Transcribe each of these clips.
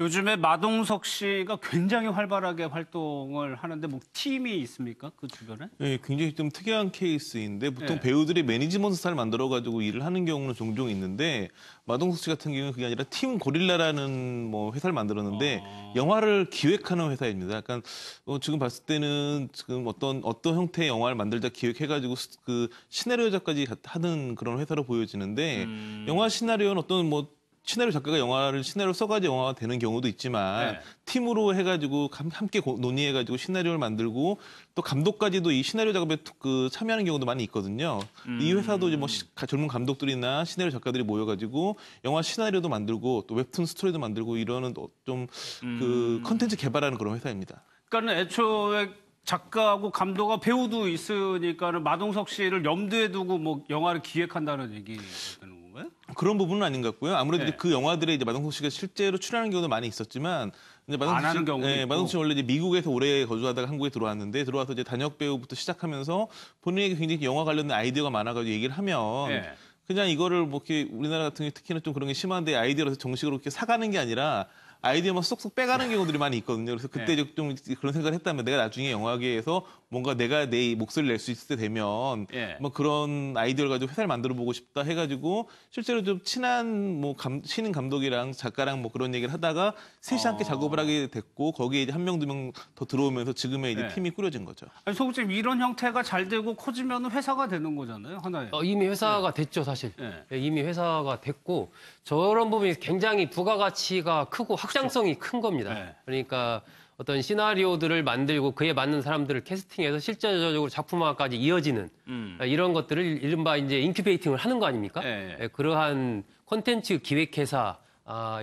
요즘에 마동석 씨가 굉장히 활발하게 활동을 하는데 뭐 팀이 있습니까? 그 주변에? 네, 굉장히 좀 특이한 케이스인데 보통 네. 배우들이 매니지먼트 스타를 만들어가지고 일을 하는 경우는 종종 있는데 마동석 씨 같은 경우는 그게 아니라 팀 고릴라라는 뭐 회사를 만들었는데 영화를 기획하는 회사입니다. 약간 지금 봤을 때는 지금 어떤 형태의 영화를 만들자 기획해가지고 그 시나리오작까지 하는 그런 회사로 보여지는데 영화 시나리오는 어떤 뭐 시나리오 작가가 시나리오 써가지고 영화가 되는 경우도 있지만 네. 팀으로 해가지고 함께 논의해가지고 시나리오를 만들고 또 감독까지도 이 시나리오 작업에 참여하는 경우도 많이 있거든요. 이 회사도 이제 뭐 젊은 감독들이나 시나리오 작가들이 모여가지고 영화 시나리오도 만들고 또 웹툰 스토리도 만들고 이러는 좀 그 컨텐츠 개발하는 그런 회사입니다. 그러니까는 애초에 작가하고 감독과 배우도 있으니까는 마동석 씨를 염두에 두고 뭐 영화를 기획한다는 얘기 되는 건가요? 그런 부분은 아닌 것 같고요. 아무래도 네. 그 영화들에 이제 마동석 씨가 실제로 출연하는 경우도 많이 있었지만 이제 안 하는 경우도 있고. 마동석 씨 원래 이제 미국에서 오래 거주하다가 한국에 들어와서 이제 단역 배우부터 시작하면서 본인에게 굉장히 영화 관련된 아이디어가 많아가지고 얘기를 하면 네. 그냥 이거를 뭐 이렇게 우리나라 같은 경우 특히는 좀 그런 게 심한데 아이디어라서 정식으로 이렇게 사가는 게 아니라 아이디어만 쏙쏙 빼가는 경우들이 많이 있거든요. 그래서 그때 네. 좀 그런 생각을 했다면 내가 나중에 영화계에서 뭔가 내가 내 목소리를 낼 수 있을 때 되면 네. 뭐 그런 아이디어를 가지고 회사를 만들어 보고 싶다 해가지고 실제로 좀 친한 뭐 신인 감독이랑 작가랑 뭐 그런 얘기를 하다가 셋이 함께 작업을 하게 됐고 거기에 이제 한 명, 두 명 더 들어오면서 지금의 이제 네. 팀이 꾸려진 거죠. 아니, 소국님 이런 형태가 잘 되고 커지면 회사가 되는 거잖아요, 하나의. 이미 회사가 됐죠, 사실. 네. 예, 이미 회사가 됐고 저런 부분이 굉장히 부가가치가 크고 확장성이 큰 겁니다. 네. 그러니까 어떤 시나리오들을 만들고 그에 맞는 사람들을 캐스팅해서 실제적으로 작품화까지 이어지는 이런 것들을 이른바 이제 인큐베이팅을 하는 거 아닙니까? 네. 예, 그러한 콘텐츠 기획회사,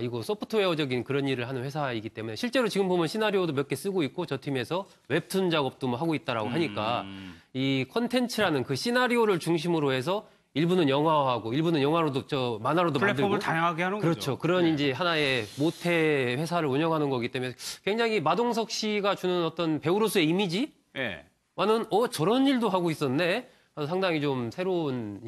이거 소프트웨어적인 그런 일을 하는 회사이기 때문에 실제로 지금 보면 시나리오도 몇 개 쓰고 있고 저 팀에서 웹툰 작업도 뭐 하고 있다라고 하니까 이 콘텐츠라는 그 시나리오를 중심으로 해서 일부는 영화화하고 일부는 영화로도 만화로도 플랫폼을 만들고 다양하게 하는 그렇죠. 거죠. 그런 네. 이제 하나의 모태 회사를 운영하는 거기 때문에 굉장히 마동석 씨가 주는 어떤 배우로서의 이미지와는 네. 저런 일도 하고 있었네. 상당히 좀 새로운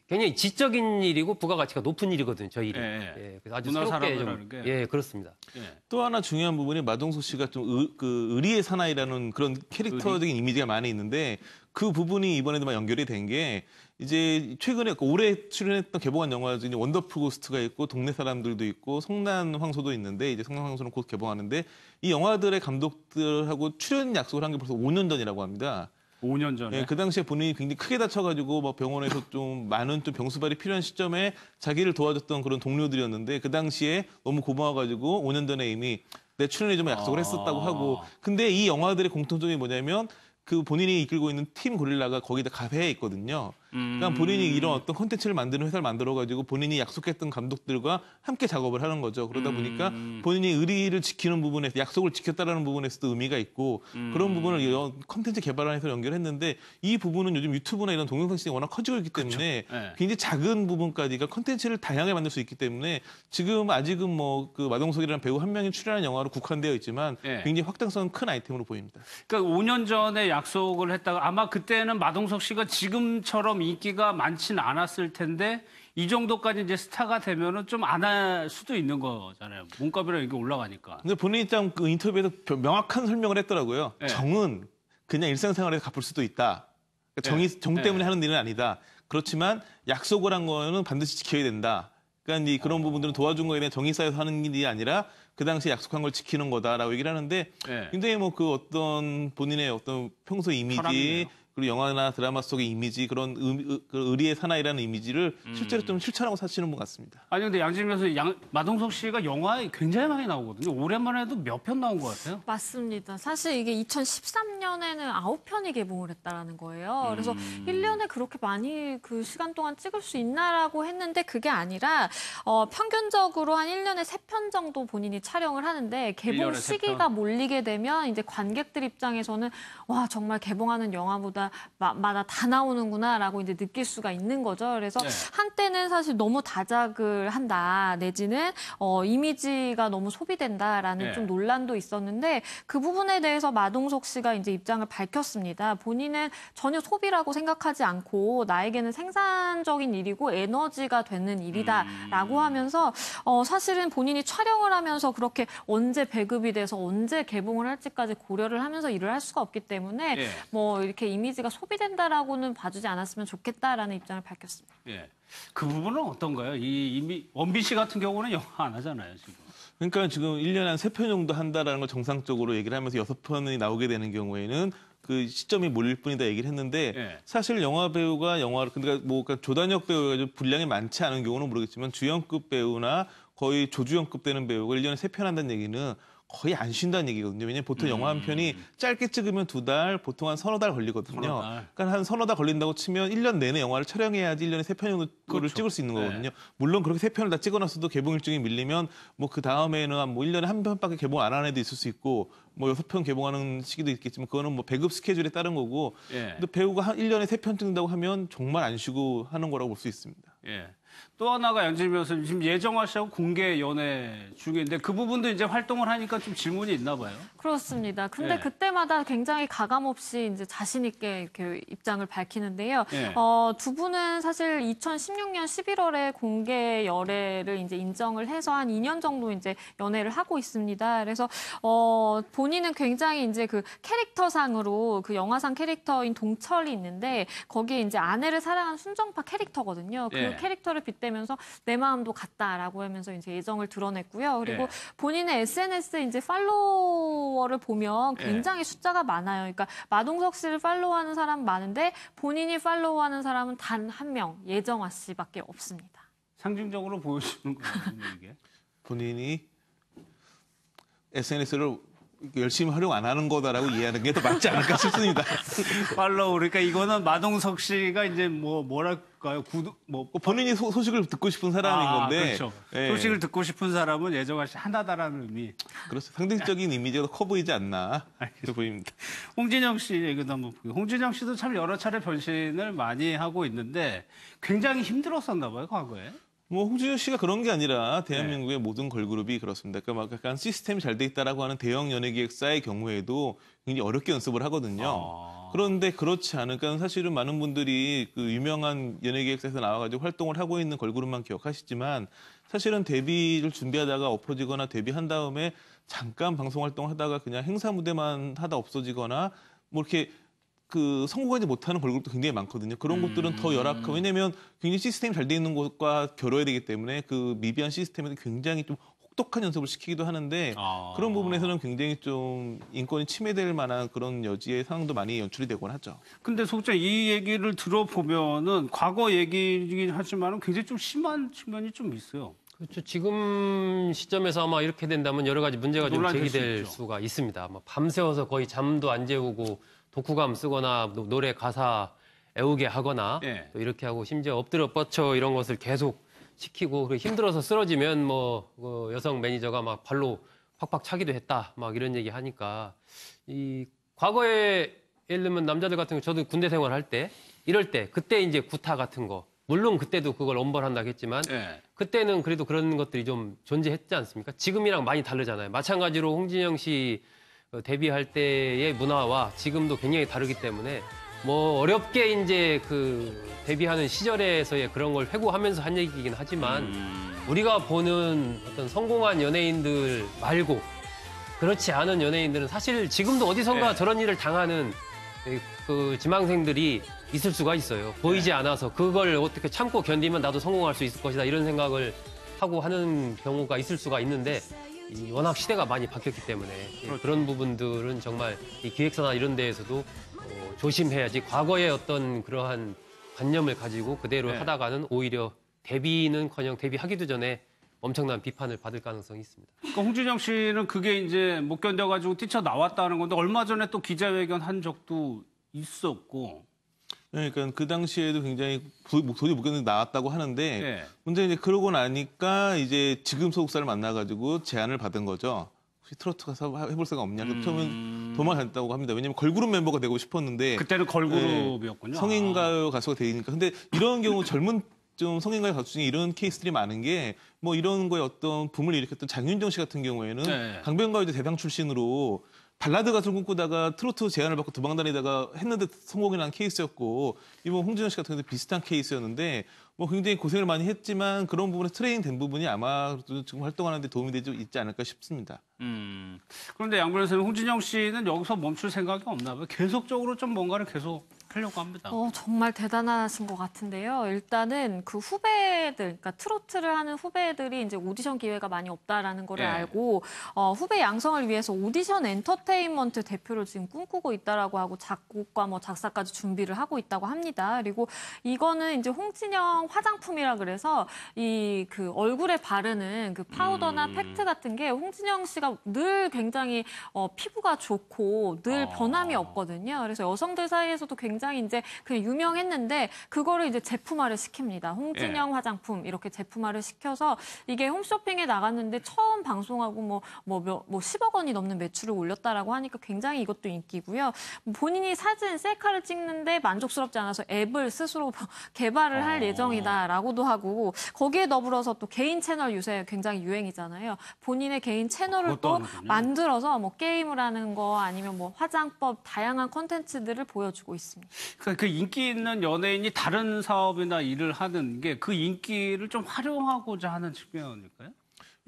굉장히 지적인 일이고 부가가치가 높은 일이거든요. 저 일이. 네. 예, 그래서 아주 문화 새롭게 산업이라는 게. 예, 그렇습니다. 네. 또 하나 중요한 부분이 마동석 씨가 좀 의리의 사나이라는 그런 캐릭터적인 이미지가 많이 있는데 그 부분이 이번에도 막 연결이 된 게 이제 최근에 올해 출연했던 개봉한 영화 중에 원더풀 고스트가 있고 동네 사람들도 있고 성난 황소도 있는데 이제 성난 황소는 곧 개봉하는데 이 영화들의 감독들하고 출연 약속을 한 게 벌써 5년 전이라고 합니다. 5년 전에. 예, 그 당시에 본인이 굉장히 크게 다쳐가지고 막 병원에서 좀 많은 좀 병수발이 필요한 시점에 자기를 도와줬던 그런 동료들이었는데 그 당시에 너무 고마워가지고 5년 전에 이미 내 출연해주면 약속을 했었다고 하고 근데 이 영화들의 공통점이 뭐냐면 그 본인이 이끌고 있는 팀 고릴라가 거기다 가세에 있거든요. 그러니까 본인이 이런 어떤 콘텐츠를 만드는 회사를 만들어가지고 본인이 약속했던 감독들과 함께 작업을 하는 거죠. 그러다 보니까 본인이 의리를 지키는 부분에서 약속을 지켰다라는 부분에서도 의미가 있고 그런 부분을 콘텐츠 개발하는 회사로 연결했는데 이 부분은 요즘 유튜브나 이런 동영상 시장이 워낙 커지고 있기 때문에 네. 굉장히 작은 부분까지가 콘텐츠를 다양하게 만들 수 있기 때문에 지금 아직은 뭐 그 마동석이라는 배우 한 명이 출연한 영화로 국한되어 있지만 네. 굉장히 확장성 큰 아이템으로 보입니다. 그러니까 5년 전에 약속을 했다가 아마 그때는 마동석 씨가 지금처럼 인기가 많지는 않았을 텐데 이 정도까지 이제 스타가 되면은 좀 안 할 수도 있는 거잖아요. 몸값이랑 이게 올라가니까. 근데 본인이 참 그 인터뷰에서 명확한 설명을 했더라고요. 네. 정은 그냥 일상생활에서 갚을 수도 있다. 그러니까 정 때문에 하는 일은 아니다. 그렇지만 약속을 한 거는 반드시 지켜야 된다. 그러니까 이 그런 부분들은 도와준 거에 대한 정이 쌓여서 하는 일이 아니라 그 당시에 약속한 걸 지키는 거다라고 얘기를 하는데 네. 굉장히 뭐 그 어떤 본인의 어떤 평소 이미지 철학이네요. 그리고 영화나 드라마 속의 이미지 그런 그 의리의 사나이라는 이미지를 실제로 좀 실천하고 사시는 분 같습니다. 아니 근데 양진면서 마동석 씨가 영화에 굉장히 많이 나오거든요. 올해만 해도 몇 편 나온 것 같아요. 맞습니다. 사실 이게 2013년에는 9편이 개봉을 했다라는 거예요. 그래서 1년에 그렇게 많이 그 시간 동안 찍을 수 있나라고 했는데 그게 아니라 평균적으로 한 1년에 3편 정도 본인이 촬영을 하는데 개봉 1년에 시기가 몰리게 되면 이제 관객들 입장에서는 와 정말 개봉하는 영화보다 마다 다 나오는구나라고 이제 느낄 수가 있는 거죠. 그래서 네. 한때는 사실 너무 다작을 한다 내지는 이미지가 너무 소비된다라는 네. 좀 논란도 있었는데 그 부분에 대해서 마동석 씨가 이제 입장을 밝혔습니다. 본인은 전혀 소비라고 생각하지 않고 나에게는 생산적인 일이고 에너지가 되는 일이다라고 하면서 사실은 본인이 촬영을 하면서 그렇게 언제 배급이 돼서 언제 개봉을 할지까지 고려를 하면서 일을 할 수가 없기 때문에 예. 뭐 이렇게 이미지가 소비된다라고는 봐주지 않았으면 좋겠다라는 입장을 밝혔습니다. 예. 그 부분은 어떤가요? 원빈 씨 같은 경우는 영화 안 하잖아요, 지금. 그러니까 지금 1년에 한 3편 정도 한다라는 걸 정상적으로 얘기를 하면서 6편이 나오게 되는 경우에는 그 시점이 몰릴 뿐이다 얘기를 했는데 예. 사실 영화 배우가 그러니까 조단역 배우가 분량이 많지 않은 경우는 모르겠지만 주연급 배우나 거의 조주연급 되는 배우가 1년에 3편 한다는 얘기는 거의 안 쉰다는 얘기거든요. 왜냐면 보통 영화 한 편이 짧게 찍으면 2달, 보통 한 서너 달 걸리거든요. 서너 달. 그러니까 한 서너 달 걸린다고 치면 1년 내내 영화를 촬영해야지 1년에 3편 정도를 그렇죠. 찍을 수 있는 네. 거거든요. 물론 그렇게 3편을 다 찍어놨어도 개봉 일정이 밀리면 뭐 그 다음에는 뭐 1년에 한 편밖에 개봉 안 하는 애도 있을 수 있고 뭐 6편 개봉하는 시기도 있겠지만 그거는 뭐 배급 스케줄에 따른 거고 예. 근데 배우가 한 1년에 3편 찍는다고 하면 정말 안 쉬고 하는 거라고 볼 수 있습니다. 예. 또 하나가 양진미 변호사님 지금 예정화 씨하고 공개 연애 중인데 그 부분도 이제 활동을 하니까 좀 질문이 있나 봐요. 그렇습니다. 근데 네. 그때마다 굉장히 가감없이 이제 자신 있게 이렇게 입장을 밝히는데요. 네. 두 분은 사실 2016년 11월에 공개 열애를 이제 인정을 해서 한 2년 정도 이제 연애를 하고 있습니다. 그래서 본인은 굉장히 이제 그 캐릭터상으로 그 영화상 캐릭터인 동철이 있는데 거기에 이제 아내를 사랑한 순정파 캐릭터거든요. 그 네. 캐릭터를 빗대면서 내 마음도 같다라고 하면서 이제 애정을 드러냈고요. 그리고 네. 본인의 SNS에 이제 팔로워를 보면 굉장히 숫자가 많아요. 그러니까 마동석 씨를 팔로우하는 사람 많은데 본인이 팔로우하는 사람은 단 한 명, 예정화 씨밖에 없습니다. 상징적으로 보여주는 거거든요, 이게. 본인이 SNS를 열심히 활용 안 하는 거다라고 이해하는 게 더 맞지 않을까 싶습니다. 팔로우 그러니까 이거는 마동석 씨가 이제 뭐랄까요? 본인이 소식을 듣고 싶은 사람인 건데 그렇죠. 예, 소식을 듣고 싶은 사람은 예정화 씨 하나다라는 의미. 그렇죠. 상징적인 이미지가 더 커 보이지 않나 그렇게 보입니다. 홍진영 씨 얘기도 한번 볼게요. 홍진영 씨도 참 여러 차례 변신을 많이 하고 있는데 굉장히 힘들었었나 봐요, 과거에. 뭐 홍진영 씨가 그런 게 아니라 대한민국의 모든 걸그룹이 그렇습니다. 그러니까 막 약간 시스템이 잘 돼 있다라고 하는 대형 연예기획사의 경우에도 굉장히 어렵게 연습을 하거든요. 그런데 그렇지 않으니까 사실은 많은 분들이 그 유명한 연예기획사에서 나와가지고 활동을 하고 있는 걸그룹만 기억하시지만 사실은 데뷔를 준비하다가 엎어지거나 데뷔한 다음에 잠깐 방송 활동하다가 그냥 행사 무대만 하다 없어지거나 뭐 이렇게 그 성공하지 못하는 걸그룹도 굉장히 많거든요. 그런 곳들은 더 열악하고 왜냐하면 굉장히 시스템이 잘 돼 있는 곳과 겨뤄야 되기 때문에 그 미비한 시스템에도 굉장히 좀 혹독한 연습을 시키기도 하는데 그런 부분에서는 굉장히 좀 인권이 침해될 만한 그런 여지의 상황도 많이 연출이 되곤 하죠. 근데 속전 이 얘기를 들어보면은 과거 얘기이긴 하지만 굉장히 좀 심한 측면이 좀 있어요. 그렇죠. 지금 시점에서 아마 이렇게 된다면 여러 가지 문제가 좀 논란될 수 제기될 있죠. 수가 있습니다. 밤새워서 거의 잠도 안 재우고 독후감 쓰거나 노래 가사 애우게 하거나 예. 또 이렇게 하고 심지어 엎드려 뻗쳐 이런 것을 계속 시키고 그리고 힘들어서 쓰러지면 뭐 여성 매니저가 막 발로 팍팍 차기도 했다 막 이런 얘기 하니까 이 과거에 예를 들면 남자들 같은 경우 저도 군대 생활할 때 이럴 때 그때 이제 구타 같은 거 물론 그때도 그걸 엄벌한다고 했지만 예. 그때는 그래도 그런 것들이 좀 존재했지 않습니까? 지금이랑 많이 다르잖아요. 마찬가지로 홍진영 씨 데뷔할 때의 문화와 지금도 굉장히 다르기 때문에 뭐 어렵게 이제 그 데뷔하는 시절에서의 그런 걸 회고하면서 한 얘기이긴 하지만 우리가 보는 어떤 성공한 연예인들 말고 그렇지 않은 연예인들은 사실 지금도 어디선가 네. 저런 일을 당하는 그 지망생들이 있을 수가 있어요. 보이지 않아서 그걸 어떻게 참고 견디면 나도 성공할 수 있을 것이다 이런 생각을 하고 하는 경우가 있을 수가 있는데 워낙 시대가 많이 바뀌었기 때문에 그런 부분들은 정말 이 기획사나 이런 데에서도 조심해야지 과거의 어떤 그러한 관념을 가지고 그대로 네. 하다가는 오히려 데뷔는커녕 데뷔하기도 전에 엄청난 비판을 받을 가능성이 있습니다. 그러니까 홍진영 씨는 그게 이제 못 견뎌가지고 뛰쳐나왔다는 건데 얼마 전에 또 기자회견 한 적도 있었고. 그러니까 그 당시에도 굉장히 도저히 못 견디고 나왔다고 하는데 예. 문제 이제 그러고 나니까 이제 지금 소속사를 만나가지고 제안을 받은 거죠. 혹시 트로트 가서 해볼 생각 없냐? 처음엔 도망갔다고 합니다. 왜냐면 걸그룹 멤버가 되고 싶었는데 그때는 걸그룹이었군요. 성인가요 가수가 되니까. 근데 이런 경우 젊은 좀 성인가요 가수 중에 이런 케이스들이 많은 게 뭐 이런 거에 어떤 붐을 일으켰던 장윤정 씨 같은 경우에는 네. 강변가요제 대상 출신으로 발라드 가수를 꿈꾸다가 트로트 제안을 받고 도망다니다가 했는데 성공이 난 케이스였고 이번 홍진영 씨 같은 경우도 비슷한 케이스였는데 뭐 굉장히 고생을 많이 했지만 그런 부분에 트레이닝 된 부분이 아마 지금 활동하는 데 도움이 되지 있지 않을까 싶습니다. 그런데 양 변호사님, 홍진영 씨는 여기서 멈출 생각이 없나 봐요. 계속적으로 좀 뭔가를 계속 하려고 합니다. 정말 대단하신 것 같은데요. 일단은 그 후배들, 그러니까 트로트를 하는 후배들이 이제 오디션 기회가 많이 없다라는 거를 예. 알고 후배 양성을 위해서 오디션 엔터테인먼트 대표를 지금 꿈꾸고 있다라고 하고 작곡과 뭐 작사까지 준비를 하고 있다고 합니다. 그리고 이거는 이제 홍진영 화장품이라 그래서 이 그 얼굴에 바르는 그 파우더나 팩트 같은 게 홍진영 씨가 늘 굉장히 피부가 좋고 늘 변함이 없거든요. 그래서 여성들 사이에서도 굉장히 이제 그냥 유명했는데 그거를 이제 제품화를 시킵니다. 홍진영 화장품 이렇게 제품화를 시켜서 이게 홈쇼핑에 나갔는데 처음 방송하고 뭐 10억 원이 넘는 매출을 올렸다라고 하니까 굉장히 이것도 인기고요. 본인이 사진 셀카를 찍는데 만족스럽지 않아서 앱을 스스로 개발을 할 예정이다라고도 하고 거기에 더불어서 또 개인 채널 요새 굉장히 유행이잖아요. 본인의 개인 채널을 또 하는군요. 만들어서 뭐 게임을 하는 거 아니면 뭐 화장법 다양한 콘텐츠들을 보여주고 있습니다. 그러니까 그 인기 있는 연예인이 다른 사업이나 일을 하는 게 그 인기를 좀 활용하고자 하는 측면일까요?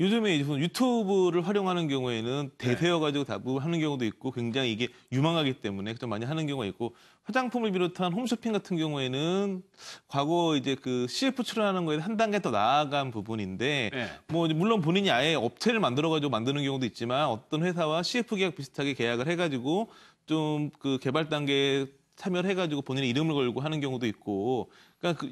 요즘에 이제 유튜브를 활용하는 경우에는 대세여가지고 다부 하는 경우도 있고 굉장히 이게 유망하기 때문에 좀 많이 하는 경우가 있고 화장품을 비롯한 홈쇼핑 같은 경우에는 과거 이제 그 CF 출연하는 거에 한 단계 더 나아간 부분인데 네. 뭐 물론 본인이 아예 업체를 만들어가지고 만드는 경우도 있지만 어떤 회사와 CF 계약 비슷하게 계약을 해가지고 좀 그 개발 단계에 참여를 해가지고 본인의 이름을 걸고 하는 경우도 있고 그러니까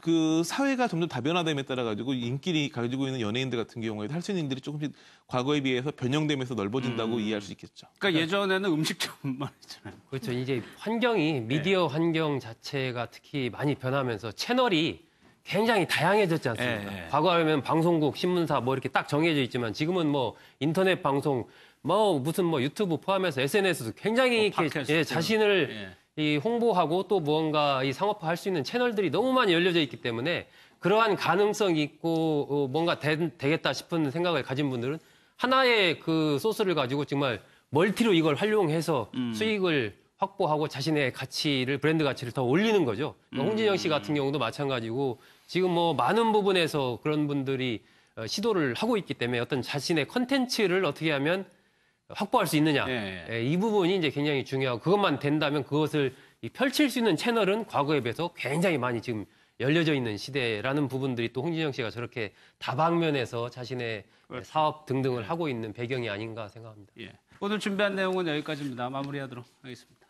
그 사회가 점점 다변화됨에 따라 가지고 인기를 가지고 있는 연예인들 같은 경우에도 할 수 있는 일들이 조금씩 과거에 비해서 변형되면서 넓어진다고 이해할 수 있겠죠. 그러니까 예전에는 음식점만 했잖아요. 그렇죠. 이제 환경이 미디어 환경 자체가 특히 많이 변하면서 채널이 굉장히 다양해졌지 않습니까? 예, 예. 과거에는 방송국, 신문사 뭐 이렇게 딱 정해져 있지만 지금은 뭐 인터넷 방송, 뭐 무슨 뭐 유튜브 포함해서 SNS도 굉장히 이렇게 팟캐스트. 자신을 이 홍보하고 또 무언가 이 상업화할 수 있는 채널들이 너무 많이 열려져 있기 때문에 그러한 가능성이 있고 뭔가 되겠다 싶은 생각을 가진 분들은 하나의 그 소스를 가지고 정말 멀티로 이걸 활용해서 수익을 확보하고 자신의 가치를 브랜드 가치를 더 올리는 거죠. 그러니까 홍진영 씨 같은 경우도 마찬가지고 지금 뭐 많은 부분에서 그런 분들이 시도를 하고 있기 때문에 어떤 자신의 컨텐츠를 어떻게 하면 확보할 수 있느냐. 예. 이 부분이 이제 굉장히 중요하고 그것만 된다면 그것을 펼칠 수 있는 채널은 과거에 비해서 굉장히 많이 지금 열려져 있는 시대라는 부분들이 또 홍진영 씨가 저렇게 다방면에서 자신의 사업 등등을 하고 있는 배경이 아닌가 생각합니다. 예. 오늘 준비한 내용은 여기까지입니다. 마무리하도록 하겠습니다.